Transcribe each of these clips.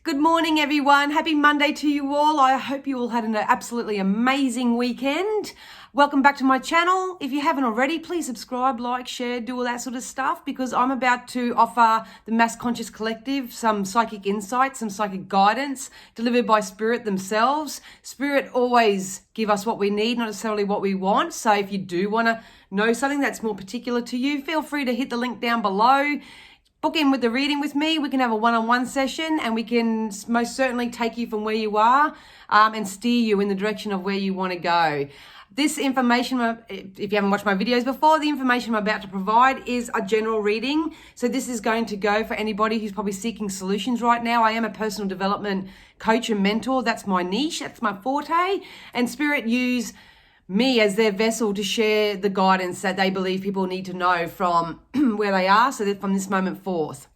Good morning, everyone. Happy Monday to you all. I hope you all had an absolutely amazing weekend. Welcome back to my channel. If you haven't already, please subscribe, like, share, do all that sort of stuff, because I'm about to offer the Mass Conscious Collective some psychic insights, some psychic guidance delivered by Spirit themselves. Spirit always give us what we need, not necessarily what we want. So if you do want to know something that's more particular to you, feel free to hit the link down below. Book in with the reading with me. We can have a one-on-one session and we can most certainly take you from where you are and steer you in the direction of where you want to go. This information, if you haven't watched my videos before, the information I'm about to provide is a general reading. So this is going to go for anybody who's probably seeking solutions right now. I am a personal development coach and mentor. That's my niche. That's my forte. And Spirit use me as their vessel to share the guidance that they believe people need to know from where they are, so that from this moment forth.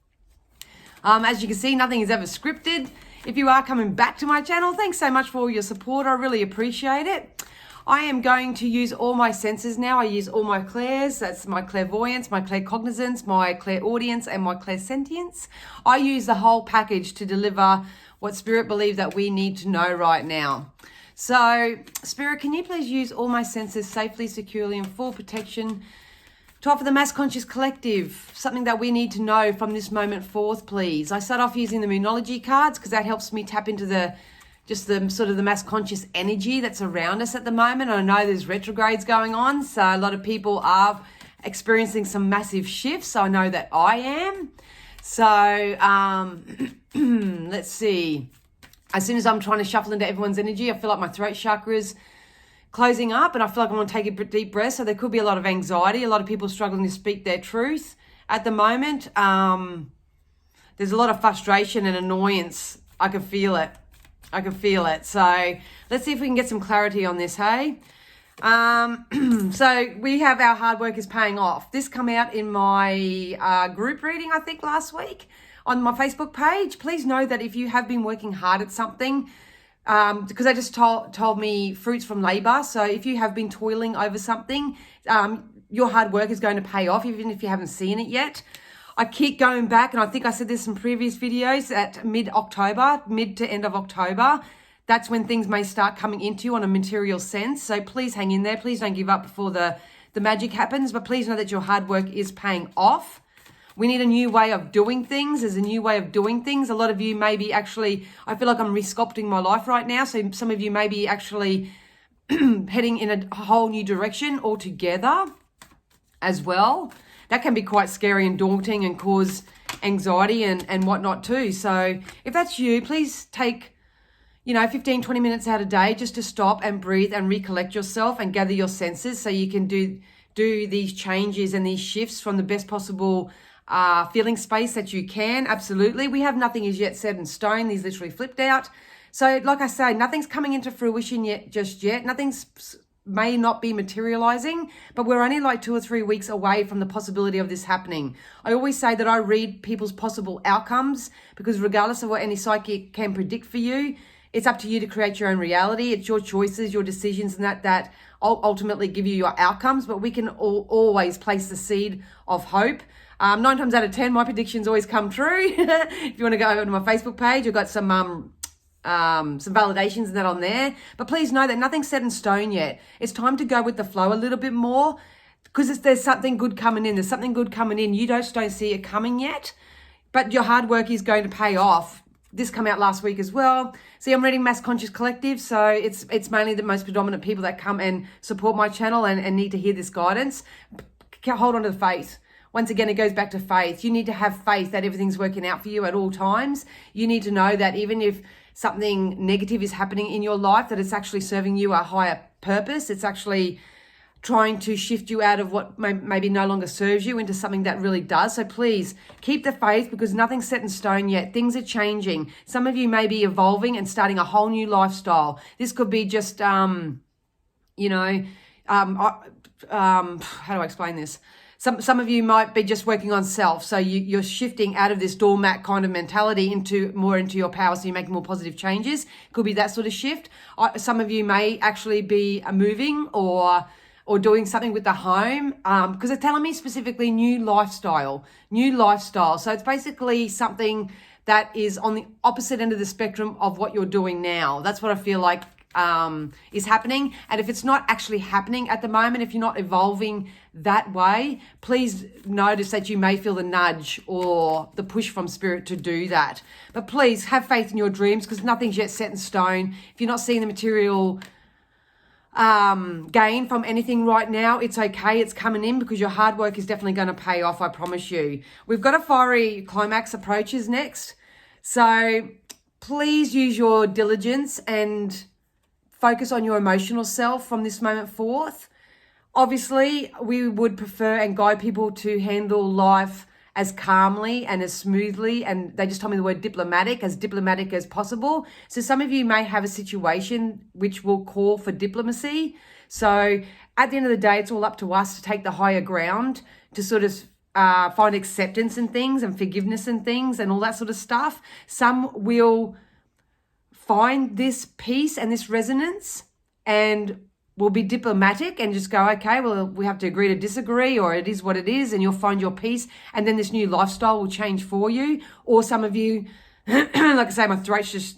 As you can see, nothing is ever scripted. If you are coming back to my channel, thanks so much for all your support. I really appreciate it. I am going to use all my senses now. I use all my clairs. That's my clairvoyance, my claircognizance, my clairaudience, and my clairsentience. I use the whole package to deliver what Spirit believes that we need to know right now. So, Spirit, can you please use all my senses safely, securely, and full protection to offer the Mass Conscious Collective something that we need to know from this moment forth, please? I start off using the Moonology cards because that helps me tap into the sort of the Mass Conscious energy that's around us at the moment. I know there's retrogrades going on, so a lot of people are experiencing some massive shifts. I know that I am. So, let's see. As soon as I'm trying to shuffle into everyone's energy, I feel like my throat chakra is closing up and I feel like I want to take a deep breath. So there could be a lot of anxiety, a lot of people struggling to speak their truth at the moment. There's a lot of frustration and annoyance. I can feel it. So let's see if we can get some clarity on this, hey? So we have our hard work is paying off. This come out in my group reading, I think, last week on my Facebook page. Please know that if you have been working hard at something, because they just told me fruits from labor. So if you have been toiling over something, your hard work is going to pay off, even if you haven't seen it yet. I keep going back, and I think I said this in previous videos, at mid-October, mid to end of October, that's when things may start coming into you on a material sense. So please hang in there. Please don't give up before the magic happens, but please know that your hard work is paying off. We need a new way of doing things. There's a new way of doing things. A lot of you may be actually, I feel like I'm re-sculpting my life right now. So some of you may be actually heading in a whole new direction altogether as well. That can be quite scary and daunting and cause anxiety and whatnot too. So if that's you, please take 15, 20 minutes out a day just to stop and breathe and recollect yourself and gather your senses so you can do these changes and these shifts from the best possible feeling space that you can. Absolutely. We have nothing as yet set in stone. These literally flipped out. So like I say, nothing's coming into fruition just yet. Nothing's may not be materializing, but we're only like 2 or 3 weeks away from the possibility of this happening. I always say that I read people's possible outcomes because regardless of what any psychic can predict for you, it's up to you to create your own reality. It's your choices, your decisions, and that ultimately give you your outcomes. But we can always place the seed of hope. 9 times out of 10, my predictions always come true. If you want to go over to my Facebook page, I've got some validations and that on there. But please know that nothing's set in stone yet. It's time to go with the flow a little bit more because there's something good coming in. There's something good coming in. You don't see it coming yet, but your hard work is going to pay off. This came out last week as well. See, I'm reading Mass Conscious Collective, so it's mainly the most predominant people that come and support my channel and need to hear this guidance. Hold on to the faith. Once again, it goes back to faith. You need to have faith that everything's working out for you at all times. You need to know that even if something negative is happening in your life, that it's actually serving you a higher purpose. It's actually trying to shift you out of what maybe no longer serves you into something that really does. So please keep the faith because nothing's set in stone yet. Things are changing. Some of you may be evolving and starting a whole new lifestyle. This could be just, how do I explain this? Some of you might be just working on self. So you're shifting out of this doormat kind of mentality into your power. So you're making more positive changes. Could be that sort of shift. Some of you may actually be moving or doing something with the home because they're telling me specifically new lifestyle. So it's basically something that is on the opposite end of the spectrum of what you're doing now. That's what I feel like is happening. And if it's not actually happening at the moment, if you're not evolving that way, please notice that you may feel the nudge or the push from spirit to do that. But please have faith in your dreams, because nothing's yet set in stone. If you're not seeing the material gain from anything right now, it's okay. It's coming in, because your hard work is definitely going to pay off, I promise you. We've got a fiery climax approaches next. So please use your diligence and focus on your emotional self from this moment forth. Obviously, we would prefer and guide people to handle life as calmly and as smoothly, and they just told me the word diplomatic as possible. So some of you may have a situation which will call for diplomacy. So at the end of the day, it's all up to us to take the higher ground, to sort of find acceptance in things and forgiveness in things and all that sort of stuff. Some will find this peace and this resonance and will be diplomatic and just go, okay, well, we have to agree to disagree, or it is what it is, and you'll find your peace, and then this new lifestyle will change for you. Or some of you, like I say, my throat's just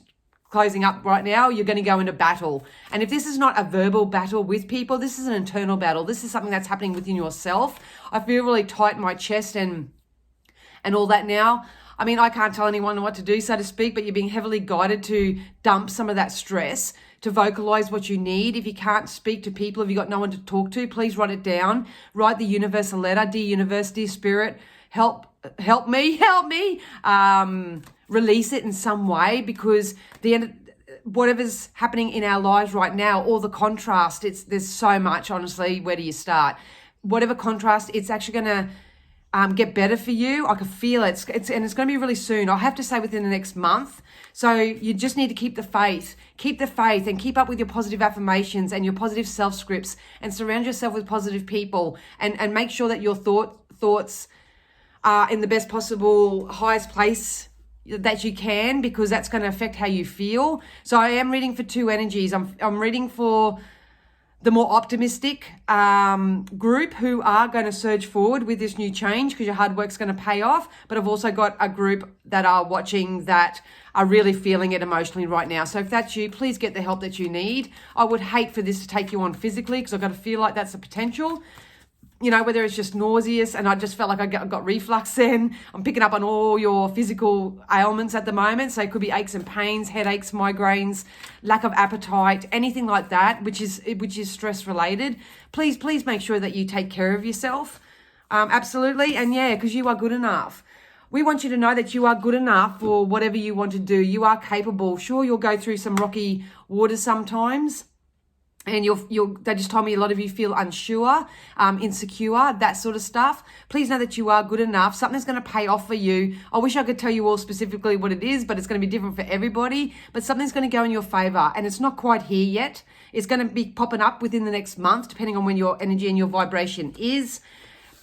closing up right now, you're going to go into battle. And if this is not a verbal battle with people, this is an internal battle. This is something that's happening within yourself. I feel really tight in my chest and all that now. I mean, I can't tell anyone what to do, so to speak, but you're being heavily guided to dump some of that stress, to vocalize what you need. If you can't speak to people, if you've got no one to talk to, please write it down. Write the universe a letter. Dear universe, dear spirit, help me. Release it in some way, because whatever's happening in our lives right now, all the contrast, there's so much, honestly. Where do you start? Whatever contrast, it's actually going to get better for you. I can feel it. And it's going to be really soon. I have to say within the next month. So you just need to keep the faith. Keep the faith and keep up with your positive affirmations and your positive self-scripts, and surround yourself with positive people, and make sure that your thoughts are in the best possible, highest place that you can, because that's going to affect how you feel. So I am reading for two energies. I'm reading for the more optimistic group who are going to surge forward with this new change, because your hard work's going to pay off. But I've also got a group that are watching that are really feeling it emotionally right now. So if that's you, please get the help that you need. I would hate for this to take you on physically, because I've got to feel like that's the potential. You know, whether it's just nauseous, and I just felt like I got reflux then. I'm picking up on all your physical ailments at the moment. So it could be aches and pains, headaches, migraines, lack of appetite, anything like that, which is stress related. Please make sure that you take care of yourself. Absolutely. And yeah, because you are good enough. We want you to know that you are good enough for whatever you want to do. You are capable. Sure, you'll go through some rocky waters sometimes. And they just told me a lot of you feel unsure, insecure, that sort of stuff. Please know that you are good enough. Something's going to pay off for you. I wish I could tell you all specifically what it is, but it's going to be different for everybody. But something's going to go in your favor, and it's not quite here yet. It's going to be popping up within the next month, depending on when your energy and your vibration is.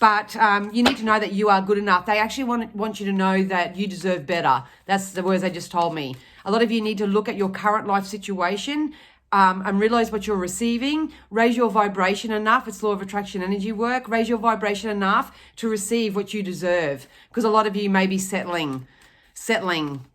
But you need to know that you are good enough. They actually want you to know that you deserve better. That's the words they just told me. A lot of you need to look at your current life situation, and realize what you're receiving. Raise your vibration enough. It's law of attraction energy work. Raise your vibration enough to receive what you deserve, because a lot of you may be settling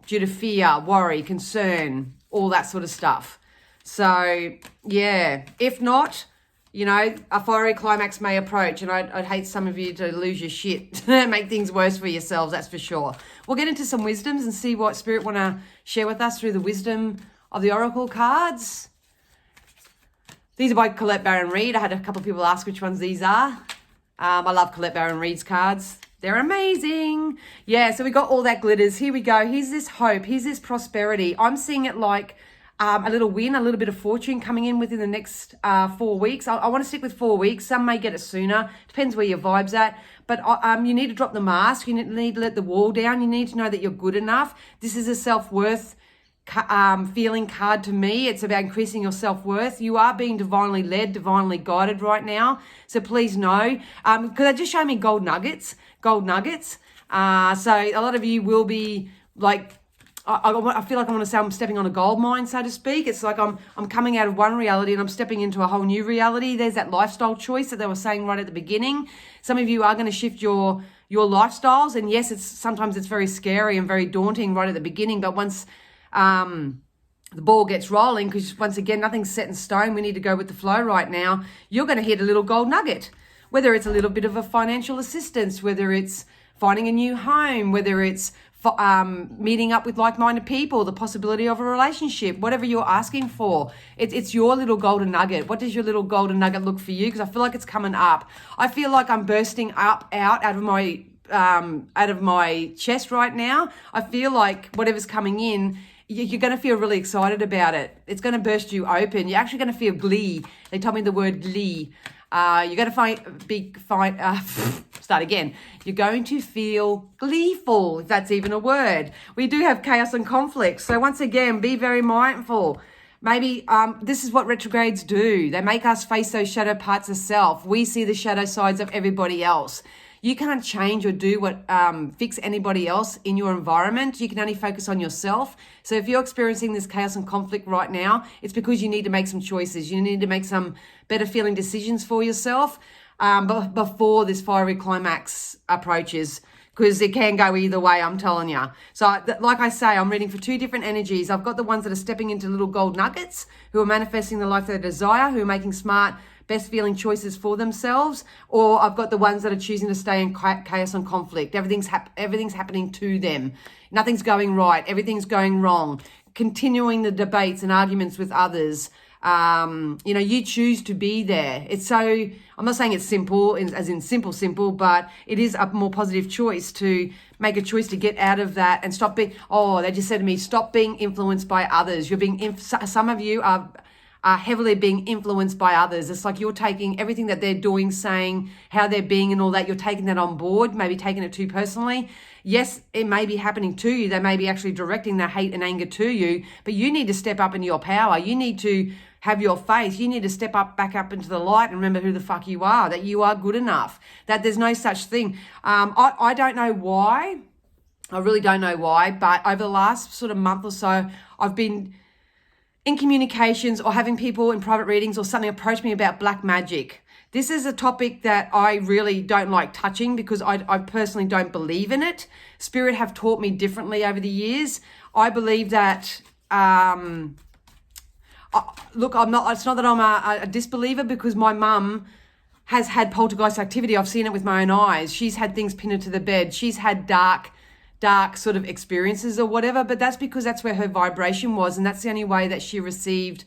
due to fear, worry, concern, all that sort of stuff. So yeah, if not, you know, a fiery climax may approach, and I'd hate some of you to lose your shit, make things worse for yourselves, that's for sure. We'll get into some wisdoms and see what Spirit want to share with us through the wisdom of the Oracle cards. These are by Colette Baron Reid. I had a couple of people ask which ones these are. I love Colette Baron Reid's cards. They're amazing. Yeah, so we got all that glitters. Here we go. Here's this hope. Here's this prosperity. I'm seeing it like a little win, a little bit of fortune coming in within the next 4 weeks. I want to stick with 4 weeks. Some may get it sooner. Depends where your vibe's at. But you need to drop the mask. You need to let the wall down. You need to know that you're good enough. This is a self-worth feeling card to me. It's about increasing your self-worth. You are being divinely led, divinely guided right now. So please know, because they just show me gold nuggets. So a lot of you will be like, I feel like I want to say I'm stepping on a gold mine, so to speak. It's like I'm coming out of one reality and I'm stepping into a whole new reality. There's that lifestyle choice that they were saying right at the beginning. Some of you are going to shift your your lifestyles. And yes, sometimes it's very scary and very daunting right at the beginning, but once the ball gets rolling, because once again, nothing's set in stone. We need to go with the flow right now. You're going to hit a little gold nugget, whether it's a little bit of a financial assistance, whether it's finding a new home, whether it's meeting up with like-minded people, the possibility of a relationship, whatever you're asking for. It's your little golden nugget. What does your little golden nugget look for you? Because I feel like it's coming up. I feel like I'm bursting out of my chest right now. I feel like whatever's coming in, you're going to feel really excited about it. It's going to burst you open. You're actually going to feel glee. They told me the word glee. You're going to start again. You're going to feel gleeful, if that's even a word. We do have chaos and conflict. So once again, be very mindful. Maybe this is what retrogrades do. They make us face those shadow parts of self. We see the shadow sides of everybody else. You can't change or do what fix anybody else in your environment. You can only focus on yourself. So if you're experiencing this chaos and conflict right now, it's because you need to make some choices. You need to make some better feeling decisions for yourself before this fiery climax approaches, because it can go either way, I'm telling you. So like I say, I'm reading for two different energies. I've got the ones that are stepping into little gold nuggets, who are manifesting the life they desire, who are making smart, best feeling choices for themselves, or I've got the ones that are choosing to stay in chaos and conflict. Everything's happening to them. Nothing's going right. Everything's going wrong. Continuing the debates and arguments with others. You choose to be there. It's so, I'm not saying it's simple, as in simple, but it is a more positive choice to make a choice to get out of that and stop being, they just said to me, stop being influenced by others. Some of you are heavily being influenced by others. It's like you're taking everything that they're doing, saying, how they're being and all that, you're taking that on board, maybe taking it too personally. Yes, it may be happening to you. They may be actually directing their hate and anger to you, but you need to step up into your power. You need to have your faith. You need to step back up into the light and remember who the fuck you are, that you are good enough, that there's no such thing. I don't know why. I really don't know why, but over the last sort of month or so, I've been in communications or having people in private readings or something approach me about black magic. This is a topic that I really don't like touching because I personally don't believe in it. Spirit have taught me differently over the years. I believe that, it's not that I'm a disbeliever, because my mum has had poltergeist activity. I've seen it with my own eyes. She's had things pinned to the bed. She's had dark sort of experiences or whatever, but that's because that's where her vibration was, and that's the only way that she received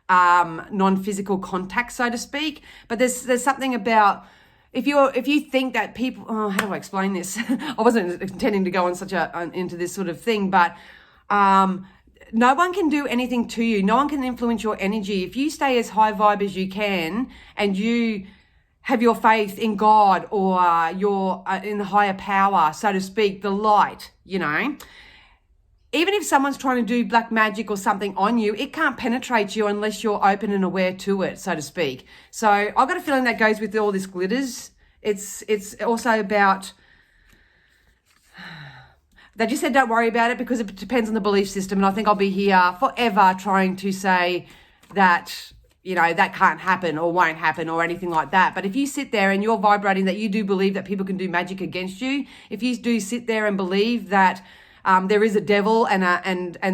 non-physical contact, so to speak. But there's something about if you think that people, how do I explain this? I wasn't intending to go on into this sort of thing, but no one can do anything to you. No one can influence your energy. If you stay as high vibe as you can and you have your faith in God or you're in the higher power, so to speak, the light, even if someone's trying to do black magic or something on you, it can't penetrate you unless you're open and aware to it, so to speak. So I've got a feeling that goes with all this glitters. It's also about, they just said don't worry about it because it depends on the belief system. And I think I'll be here forever trying to say that, that can't happen or won't happen or anything like that. But if you sit there and you're vibrating that you do believe that people can do magic against you, if you do sit there and believe that there is a devil and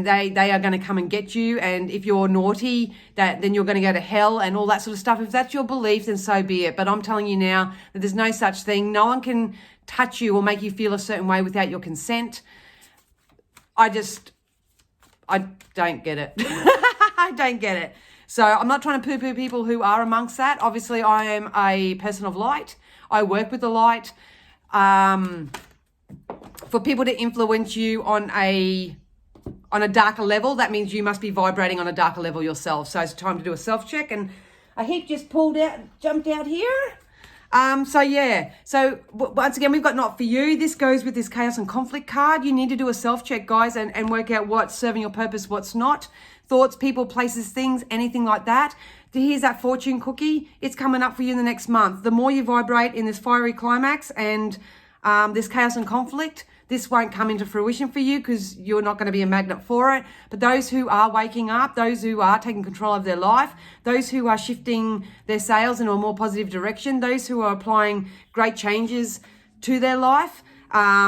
they are going to come and get you, and if you're naughty, then you're going to go to hell and all that sort of stuff, if that's your belief, then so be it. But I'm telling you now that there's no such thing. No one can touch you or make you feel a certain way without your consent. I don't get it. I don't get it. So I'm not trying to poo-poo people who are amongst that. Obviously, I am a person of light. I work with the light. For people to influence you on a darker level, that means you must be vibrating on a darker level yourself. So it's time to do a self-check. And a heap just jumped out here. So once again, we've got not for you. This goes with this chaos and conflict card. You need to do a self-check, guys, and work out what's serving your purpose, what's not. Thoughts, people, places, things, anything like that. Here's that fortune cookie. It's coming up for you in the next month. The more you vibrate in this fiery climax and this chaos and conflict, this won't come into fruition for you because you're not going to be a magnet for it. But those who are waking up, those who are taking control of their life, those who are shifting their sails in a more positive direction, those who are applying great changes to their life,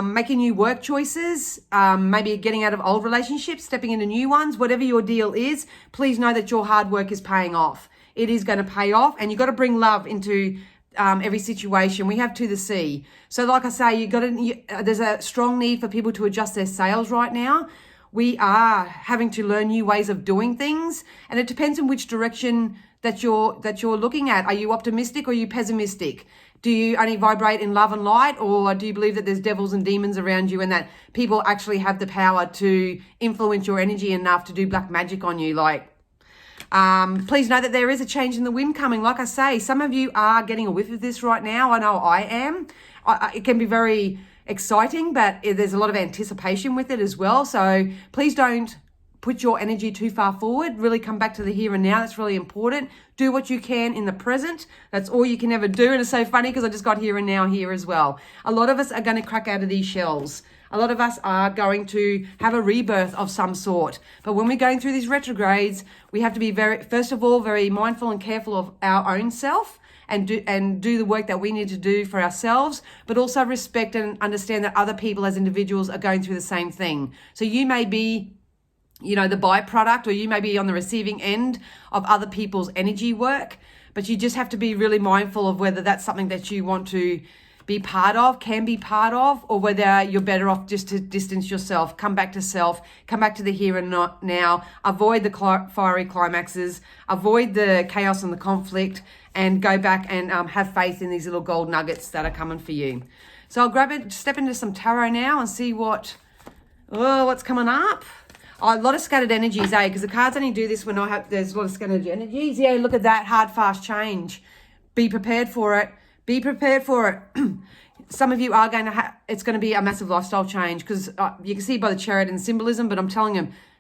making new work choices, maybe getting out of old relationships, stepping into new ones, whatever your deal is, please know that your hard work is paying off. It is going to pay off, and you've got to bring love into every situation. We have to the sea. So like I say, there's a strong need for people to adjust their sails right now. We are having to learn new ways of doing things, and it depends on which direction that you're looking at. Are you optimistic or are you pessimistic? Do you only vibrate in love and light, or do you believe that there's devils and demons around you and that people actually have the power to influence your energy enough to do black magic on you? Please know that there is a change in the wind coming. Like I say, some of you are getting a whiff of this right now. I know I am. It can be very exciting, but there's a lot of anticipation with it as well. So please don't put your energy too far forward. Really come back to the here and now. That's really important. Do what you can in the present. That's all you can ever do. And it's so funny because I just got here and now here as well. A lot of us are going to crack out of these shells. A lot of us are going to have a rebirth of some sort. But when we're going through these retrogrades, we have to be first of all, very mindful and careful of our own self and do the work that we need to do for ourselves, but also respect and understand that other people as individuals are going through the same thing. So you may be, the byproduct, or you may be on the receiving end of other people's energy work, but you just have to be really mindful of whether that's something that you want to be part of, can be part of, or whether you're better off just to distance yourself, come back to self, come back to the here and now, avoid the fiery climaxes, avoid the chaos and the conflict, and go back and have faith in these little gold nuggets that are coming for you. So I'll step into some tarot now and see what's coming up. Oh, a lot of scattered energies, because the cards only do this when there's a lot of scattered energies. Yeah, look at that, hard, fast change. Be prepared for it. Be prepared for it. Some of you are going to it's going to be a massive lifestyle change, because you can see by the chariot and symbolism, but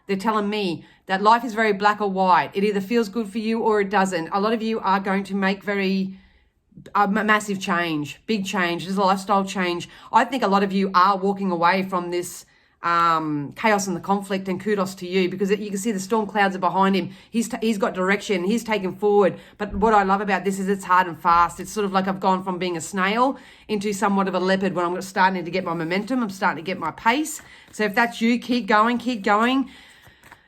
they're telling me that life is very black or white. It either feels good for you or it doesn't. A lot of you are going to make massive change, big change. There's a lifestyle change. I think a lot of you are walking away from this chaos and the conflict, and kudos to you, because you can see the storm clouds are behind him. He's got direction. He's taken forward. But what I love about this is it's hard and fast. It's sort of like I've gone from being a snail into somewhat of a leopard when I'm starting to get my momentum. I'm starting to get my pace. So if that's you, keep going, keep going.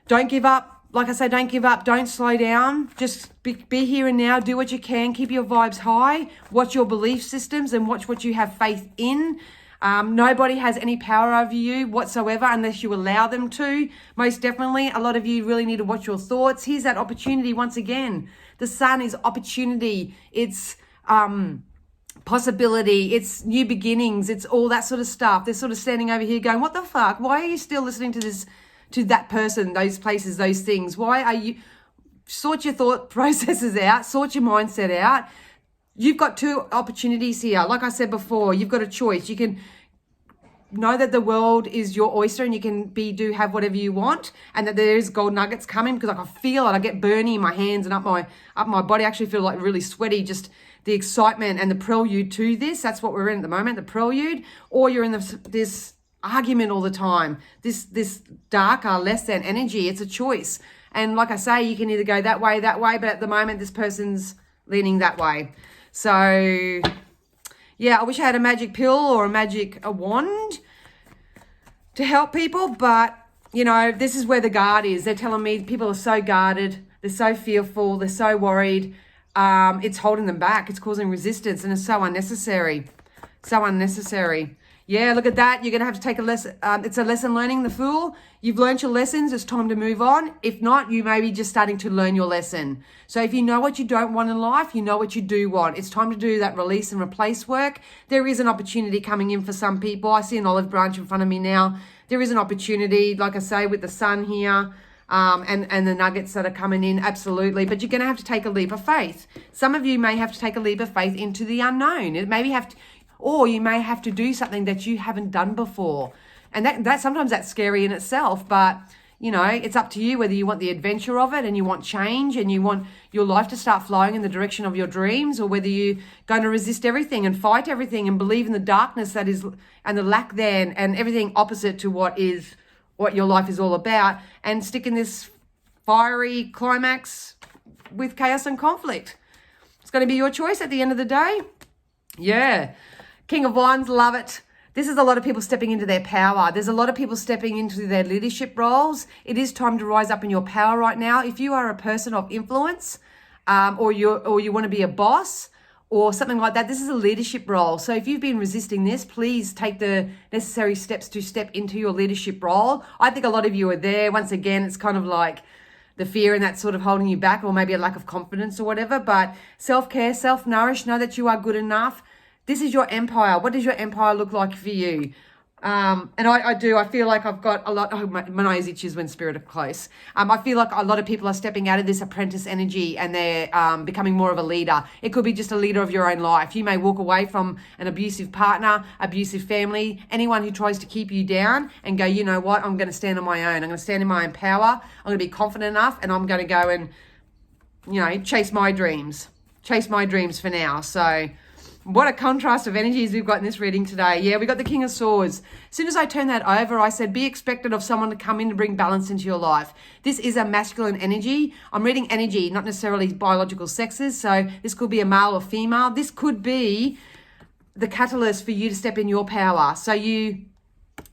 Don't give up. Like I say, don't give up. Don't slow down. Just be here and now. Do what you can. Keep your vibes high. Watch your belief systems and watch what you have faith in. Nobody has any power over you whatsoever unless you allow them to. Most definitely, a lot of you really need to watch your thoughts. Here's that opportunity once again. The sun is opportunity. It's possibility. It's new beginnings. It's all that sort of stuff. They're sort of standing over here going, what the fuck? Why are you still listening to that person, those places, those things? Why are you... Sort your thought processes out. Sort your mindset out. You've got two opportunities here. Like I said before, you've got a choice. You can know that the world is your oyster and you can have whatever you want, and that there's gold nuggets coming, because I can feel it. I get burning in my hands and up my body. I actually feel like really sweaty, just the excitement and the prelude to this. That's what we're in at the moment, the prelude. Or you're in this argument all the time, this darker, less than energy. It's a choice. And like I say, you can either go that way, but at the moment, this person's leaning that way. So, yeah, I wish I had a magic pill or a wand to help people, but, this is where the guard is. They're telling me people are so guarded, they're so fearful, they're so worried. It's holding them back. It's causing resistance, and it's so unnecessary. So unnecessary. Yeah, look at that. You're going to have to take a lesson. It's a lesson learning, the Fool. You've learned your lessons. It's time to move on. If not, you may be just starting to learn your lesson. So if you know what you don't want in life, you know what you do want. It's time to do that release and replace work. There is an opportunity coming in for some people. I see an olive branch in front of me now. There is an opportunity, like I say, with the sun here, and the nuggets that are coming in, absolutely. But you're going to have to take a leap of faith. Some of you may have to take a leap of faith into the unknown. Or you may have to do something that you haven't done before. And that sometimes that's scary in itself, but it's up to you whether you want the adventure of it and you want change and you want your life to start flowing in the direction of your dreams, or whether you're going to resist everything and fight everything and believe in the darkness that is, and the lack there, and everything opposite to what your life is all about, and stick in this fiery climax with chaos and conflict. It's going to be your choice at the end of the day. Yeah. King of Wands, love it. This is a lot of people stepping into their power. There's a lot of people stepping into their leadership roles. It is time to rise up in your power right now. If you are a person of influence, or you want to be a boss or something like that, this is a leadership role. So if you've been resisting this, please take the necessary steps to step into your leadership role. I think a lot of you are there. Once again, it's kind of like the fear and that sort of holding you back, or maybe a lack of confidence or whatever. But self-care, self-nourish, know that you are good enough. This is your empire. What does your empire look like for you? And I feel like I've got a lot, my nose itches when spirit are close. I feel like a lot of people are stepping out of this apprentice energy and they're becoming more of a leader. It could be just a leader of your own life. You may walk away from an abusive partner, abusive family, anyone who tries to keep you down, and go, you know what, I'm going to stand on my own. I'm going to stand in my own power. I'm going to be confident enough, and I'm going to go and, chase my dreams for now. So what a contrast of energies we've got in this reading today. Yeah, we got the King of Swords. As soon as I turned that over, I said, be expected of someone to come in to bring balance into your life. This is a masculine energy. I'm reading energy, not necessarily biological sexes. So this could be a male or female. This could be the catalyst for you to step in your power. So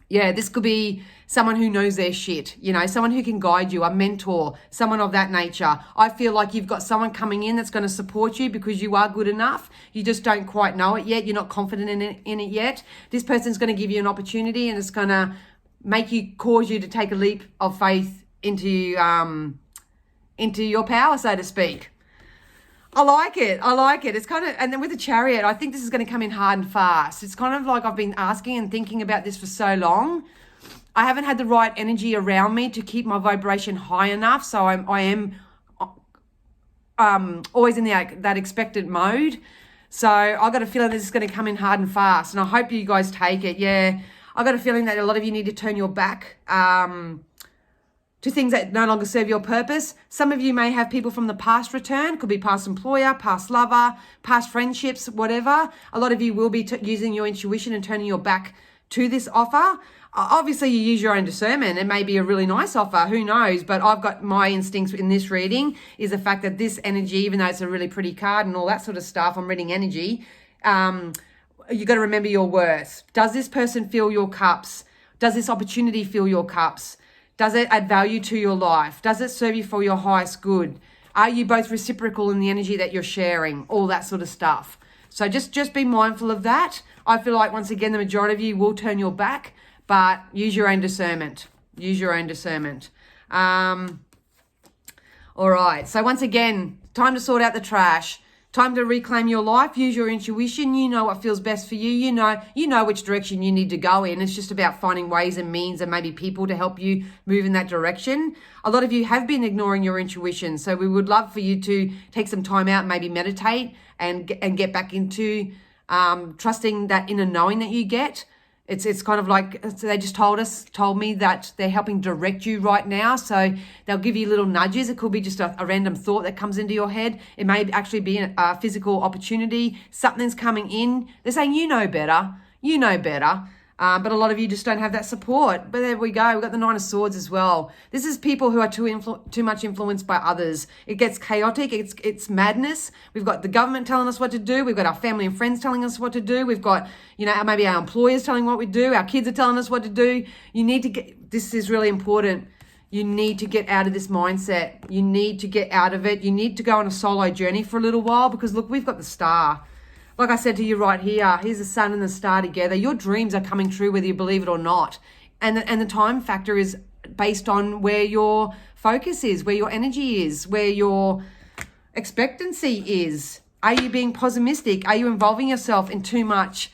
this could be someone who knows their shit, someone who can guide you, a mentor, someone of that nature. I feel like you've got someone coming in that's going to support you because you are good enough. You just don't quite know it yet. You're not confident in it yet. This person's going to give you an opportunity, and it's going to cause you to take a leap of faith into your power, so to speak. I like it. It's kind of, and then with the Chariot, I think this is going to come in hard and fast. It's kind of like I've been asking and thinking about this for so long. I haven't had the right energy around me to keep my vibration high enough. So I am always in that expected mode. So I got a feeling this is going to come in hard and fast, and I hope you guys take it. Yeah, I got a feeling that a lot of you need to turn your back to things that no longer serve your purpose. Some of you may have people from the past return. Could be past employer, past lover, past friendships, whatever. A lot of you will be using your intuition and turning your back to this offer. Obviously, you use your own discernment. It may be a really nice offer. Who knows? But I've got my instincts in this reading is the fact that this energy, even though it's a really pretty card and all that sort of stuff, I'm reading energy. You got to remember your worth. Does this person fill your cups? Does this opportunity fill your cups? Does it add value to your life? Does it serve you for your highest good? Are you both reciprocal in the energy that you're sharing? All that sort of stuff. So just be mindful of that. I feel like, once again, the majority of you will turn your back, but use your own discernment. All right. So once again, time to sort out the trash. Time to reclaim your life. Use your intuition. You know what feels best for you. You know which direction you need to go in. It's just about finding ways and means and maybe people to help you move in that direction. A lot of you have been ignoring your intuition. So we would love for you to take some time out, maybe meditate and get back into trusting that inner knowing that you get. It's kind of like, they just told me that they're helping direct you right now. So they'll give you little nudges. It could be just a random thought that comes into your head. It may actually be a physical opportunity. Something's coming in. They're saying, you know better. But a lot of you just don't have that support. But there we go. We've got the Nine of Swords as well. This is people who are too much influenced by others. It gets chaotic. It's madness. We've got the government telling us what to do. We've got our family and friends telling us what to do. We've got, maybe our employers telling what we do. Our kids are telling us what to do. This is really important. You need to get out of this mindset. You need to get out of it. You need to go on a solo journey for a little while, because look, we've got the Star. Like I said to you right here, here's the sun and the star together. Your dreams are coming true whether you believe it or not. And the time factor is based on where your focus is, where your energy is, where your expectancy is. Are you being pessimistic? Are you involving yourself in too much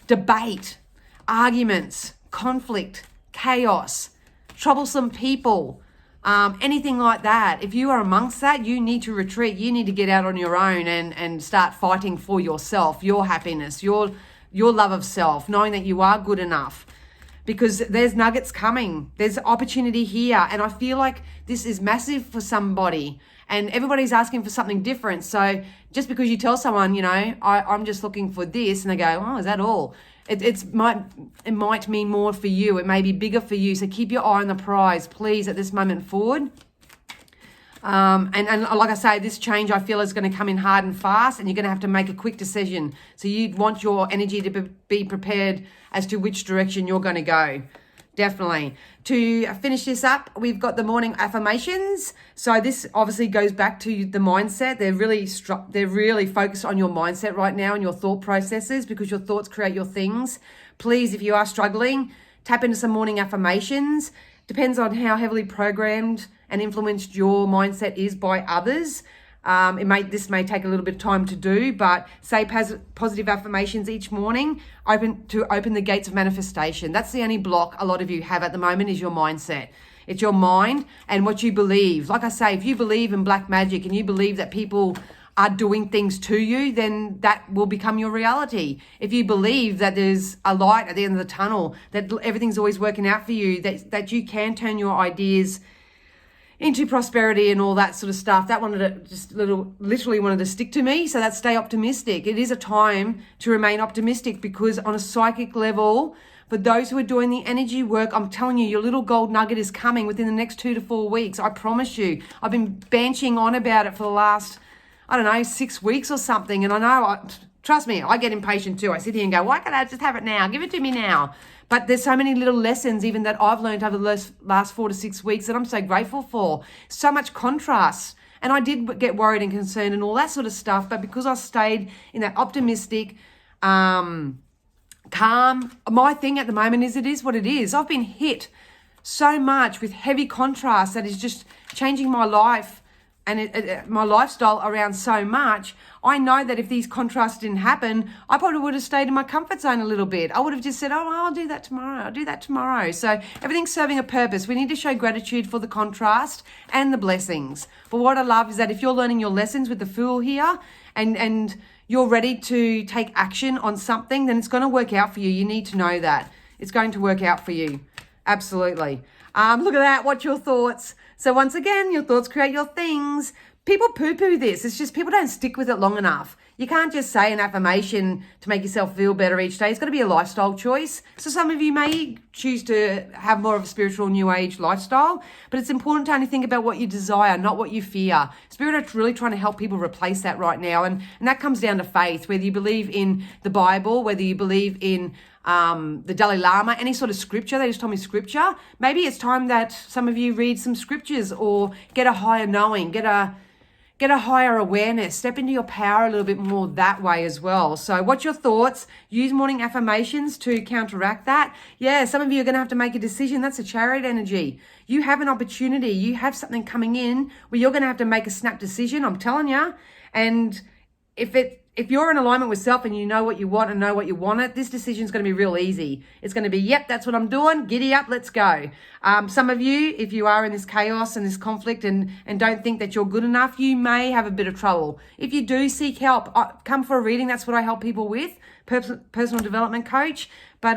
debate, arguments, conflict, chaos, troublesome people? Anything like that. If you are amongst that, you need to retreat. You need to get out on your own and start fighting for yourself, your happiness, your love of self, knowing that you are good enough, because there's nuggets coming. There's opportunity here. And I feel like this is massive for somebody, and everybody's asking for something different. So just because you tell someone, I'm just looking for this, and they go, oh, is that all? It might mean more for you. It may be bigger for you. So keep your eye on the prize, please, at this moment forward. And like I say, this change I feel is going to come in hard and fast, and you're going to have to make a quick decision. So you'd want your energy to be prepared as to which direction you're going to go. Definitely. To finish this up, we've got the morning affirmations. So this obviously goes back to the mindset. They're really focused on your mindset right now and your thought processes, because your thoughts create your things. Please, if you are struggling, tap into some morning affirmations. Depends on how heavily programmed and influenced your mindset is by others. This may take a little bit of time to do, but say positive affirmations each morning, open the gates of manifestation. That's the only block a lot of you have at the moment, is your mindset. It's your mind and what you believe. Like I say, if you believe in black magic and you believe that people are doing things to you, then that will become your reality. If you believe that there's a light at the end of the tunnel, that everything's always working out for you, that you can turn your ideas into prosperity and all that sort of stuff. That literally wanted to stick to me. So that's stay optimistic. It is a time to remain optimistic, because on a psychic level, for those who are doing the energy work, I'm telling you, your little gold nugget is coming within the next 2 to 4 weeks. I promise you. I've been benching on about it for the last, 6 weeks or something. And I know, trust me, I get impatient too. I sit here and go, why can't I just have it now? Give it to me now. But there's so many little lessons even that I've learned over the last 4 to 6 weeks that I'm so grateful for. So much contrast. And I did get worried and concerned and all that sort of stuff. But because I stayed in that optimistic, calm, my thing at the moment is it is what it is. I've been hit so much with heavy contrast that is just changing my life and my lifestyle around so much. I know that if these contrasts didn't happen, I probably would have stayed in my comfort zone a little bit. I would have just said, I'll do that tomorrow. So everything's serving a purpose. We need to show gratitude for the contrast and the blessings. But what I love is that if you're learning your lessons with the Fool here and you're ready to take action on something, then it's going to work out for you. You need to know that. It's going to work out for you. Absolutely. Look at that. What's your thoughts? So once again, your thoughts create your things. People poo-poo this. It's just people don't stick with it long enough. You can't just say an affirmation to make yourself feel better each day. It's got to be a lifestyle choice. So some of you may choose to have more of a spiritual new age lifestyle, but it's important to only think about what you desire, not what you fear. Spirit are really trying to help people replace that right now. And that comes down to faith, whether you believe in the Bible, whether you believe in the Dalai Lama, any sort of scripture. They just told me scripture. Maybe it's time that some of you read some scriptures or get a higher knowing, get a higher awareness, step into your power a little bit more that way as well. So what's your thoughts? Use morning affirmations to counteract that. Yeah, some of you are going to have to make a decision. That's a Chariot energy. You have an opportunity. You have something coming in where you're going to have to make a snap decision, I'm telling you. And if you're in alignment with self and you know what you want and know what you want it, this decision is going to be real easy. It's going to be, yep, that's what I'm doing. Giddy up, let's go. Some of you, if you are in this chaos and this conflict and don't think that you're good enough, you may have a bit of trouble. If you do seek help, come for a reading. That's what I help people with, personal development coach. But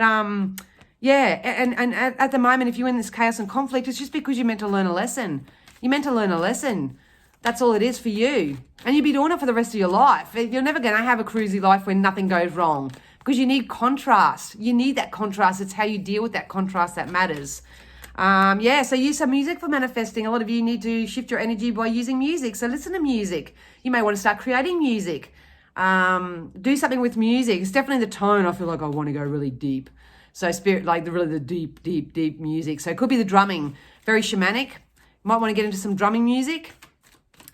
yeah, and at the moment, if you're in this chaos and conflict, it's just because you're meant to learn a lesson. You're meant to learn a lesson. That's all it is for you. And you'll be doing it for the rest of your life. You're never going to have a cruisy life when nothing goes wrong, because you need contrast. You need that contrast. It's how you deal with that contrast that matters. So use some music for manifesting. A lot of you need to shift your energy by using music. So listen to music. You may want to start creating music. Do something with music. It's definitely the tone. I feel like I want to go really deep. So spirit, like the deep, deep, deep music. So it could be the drumming. Very shamanic. You might want to get into some drumming music.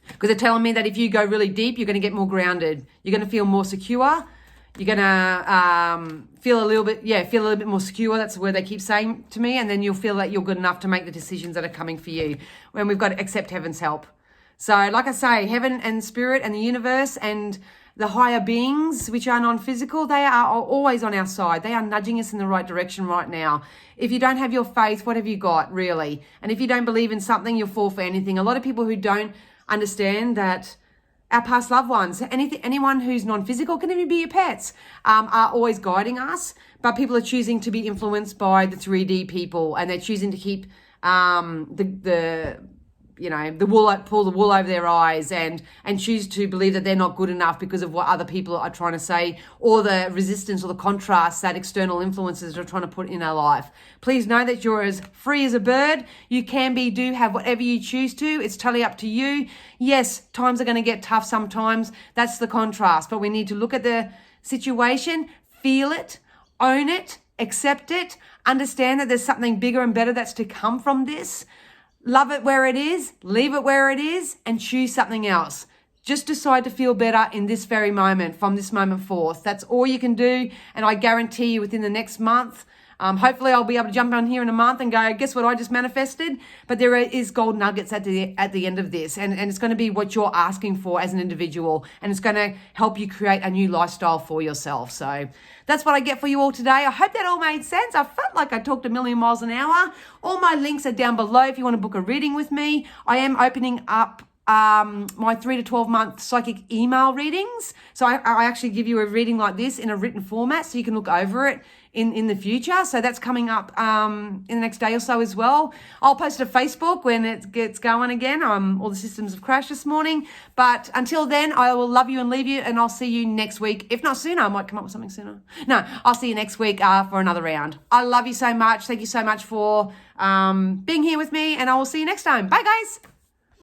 Because they're telling me that if you go really deep, you're going to get more grounded. You're going to feel more secure. You're going to feel a little bit more secure. That's the word they keep saying to me. And then you'll feel that you're good enough to make the decisions that are coming for you. When we've got to accept heaven's help. So like I say, heaven and spirit and the universe and the higher beings, which are non-physical, they are always on our side. They are nudging us in the right direction right now. If you don't have your faith, what have you got, really? And if you don't believe in something, you'll fall for anything. A lot of people who don't understand that our past loved ones, anyone who's non-physical, can even be your pets, are always guiding us, but people are choosing to be influenced by the 3D people, and they're choosing to keep pull the wool over their eyes and choose to believe that they're not good enough because of what other people are trying to say, or the resistance or the contrast that external influences are trying to put in our life. Please know that you're as free as a bird. You can be, do, have whatever you choose to. It's totally up to you. Yes, times are going to get tough sometimes. That's the contrast. But we need to look at the situation, feel it, own it, accept it, understand that there's something bigger and better that's to come from this. Love it where it is, leave it where it is, and choose something else. Just decide to feel better in this very moment, from this moment forth. That's all you can do. And I guarantee you within the next month, hopefully I'll be able to jump on here in a month and go, guess what I just manifested? But there is gold nuggets at the end of this. And it's going to be what you're asking for as an individual. And it's going to help you create a new lifestyle for yourself. So that's what I get for you all today. I hope that all made sense. I felt like I talked a million miles an hour. All my links are down below if you want to book a reading with me. I am opening up my 3 to 12 month psychic email readings. So I actually give you a reading like this in a written format so you can look over it in the future. So that's coming up in the next day or so as well. I'll post it to Facebook when it gets going again. All the systems have crashed this morning. But until then, I will love you and leave you, and I'll see you next week. If not sooner, I might come up with something sooner. No, I'll see you next week for another round. I love you so much. Thank you so much for being here with me, and I will see you next time. Bye, guys.